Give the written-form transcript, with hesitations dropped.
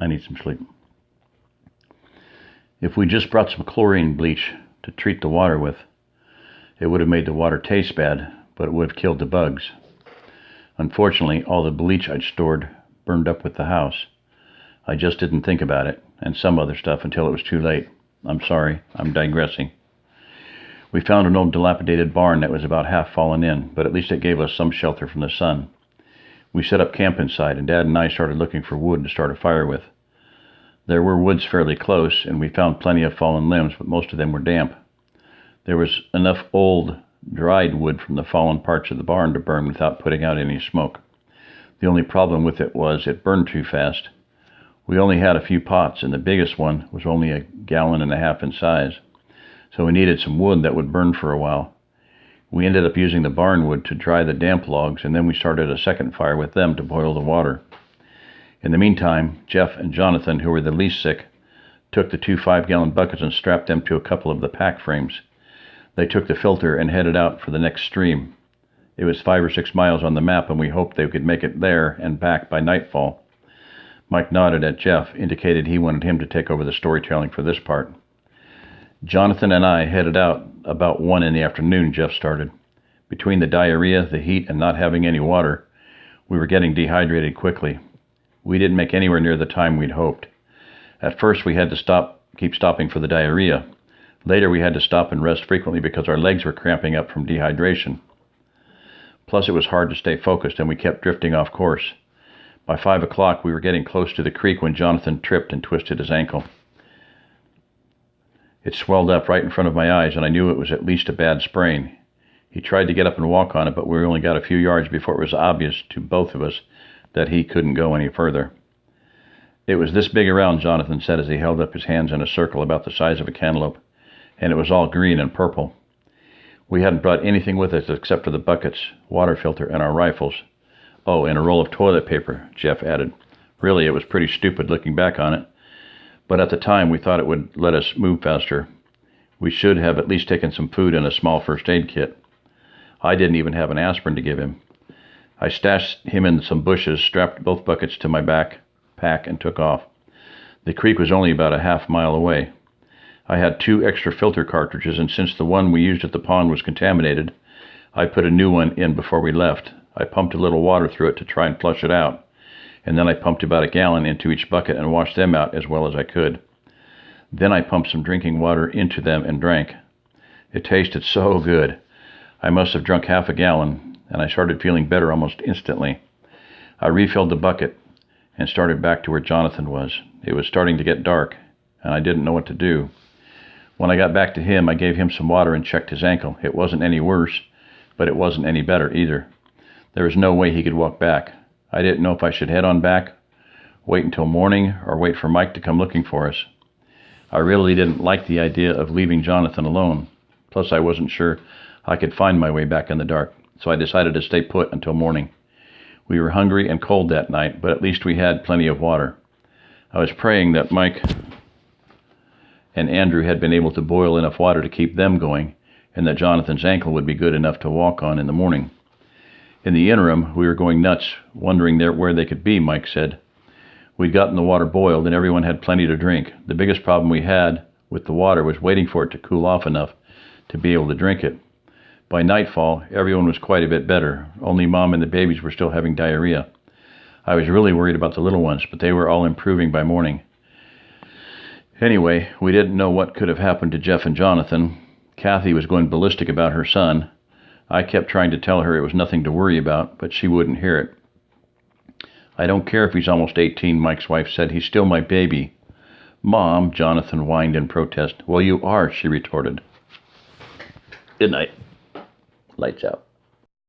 I need some sleep. If we just brought some chlorine bleach to treat the water with, it would have made the water taste bad, but it would have killed the bugs. Unfortunately, all the bleach I'd stored burned up with the house. I just didn't think about it, and some other stuff, until it was too late. I'm sorry, I'm digressing. We found an old dilapidated barn that was about half fallen in, but at least it gave us some shelter from the sun. We set up camp inside, and Dad and I started looking for wood to start a fire with. There were woods fairly close, and we found plenty of fallen limbs, but most of them were damp. There was enough old, dried wood from the fallen parts of the barn to burn without putting out any smoke. The only problem with it was it burned too fast. We only had a few pots, and the biggest one was only 1.5 gallons in size, so we needed some wood that would burn for a while. We ended up using the barn wood to dry the damp logs, and then we started a second fire with them to boil the water. In the meantime, Jeff and Jonathan, who were the least sick, took the 2 5-gallon buckets and strapped them to a couple of the pack frames. They took the filter and headed out for the next stream. It was 5 or 6 miles on the map, and we hoped they could make it there and back by nightfall. Mike nodded at Jeff, indicated he wanted him to take over the storytelling for this part. Jonathan and I headed out about 1 in the afternoon, Jeff started. Between the diarrhea, the heat, and not having any water, we were getting dehydrated quickly. We didn't make anywhere near the time we'd hoped. At first we had to keep stopping for the diarrhea. Later we had to stop and rest frequently because our legs were cramping up from dehydration. Plus it was hard to stay focused, and we kept drifting off course. By 5 o'clock we were getting close to the creek when Jonathan tripped and twisted his ankle. It swelled up right in front of my eyes, and I knew it was at least a bad sprain. He tried to get up and walk on it, but we only got a few yards before it was obvious to both of us that he couldn't go any further. It was this big around, Jonathan said as he held up his hands in a circle about the size of a cantaloupe, and it was all green and purple. We hadn't brought anything with us except for the buckets, water filter, and our rifles. Oh, and a roll of toilet paper, Jeff added. Really, it was pretty stupid looking back on it, but at the time we thought it would let us move faster. We should have at least taken some food and a small first aid kit. I didn't even have an aspirin to give him. I stashed him in some bushes, strapped both buckets to my backpack, and took off. The creek was only about a half mile away. I had 2 extra filter cartridges, and since the one we used at the pond was contaminated, I put a new one in before we left. I pumped a little water through it to try and flush it out, and then I pumped about 1 gallon into each bucket and washed them out as well as I could. Then I pumped some drinking water into them and drank. It tasted so good. I must have drunk half a gallon, and I started feeling better almost instantly. I refilled the bucket and started back to where Jonathan was. It was starting to get dark, and I didn't know what to do. When I got back to him, I gave him some water and checked his ankle. It wasn't any worse, but it wasn't any better either. There was no way he could walk back. I didn't know if I should head on back, wait until morning, or wait for Mike to come looking for us. I really didn't like the idea of leaving Jonathan alone. Plus, I wasn't sure I could find my way back in the dark, so I decided to stay put until morning. We were hungry and cold that night, but at least we had plenty of water. I was praying that Mike and Andrew had been able to boil enough water to keep them going, and that Jonathan's ankle would be good enough to walk on in the morning. In the interim, we were going nuts, wondering where they could be, Mike said. We'd gotten the water boiled, and everyone had plenty to drink. The biggest problem we had with the water was waiting for it to cool off enough to be able to drink it. By nightfall, everyone was quite a bit better. Only Mom and the babies were still having diarrhea. I was really worried about the little ones, but they were all improving by morning. Anyway, we didn't know what could have happened to Jeff and Jonathan. Kathy was going ballistic about her son. I kept trying to tell her it was nothing to worry about, but she wouldn't hear it. I don't care if he's almost 18, Mike's wife said. He's still my baby. Mom, Jonathan whined in protest. Well, you are, she retorted. Good night. Lights out.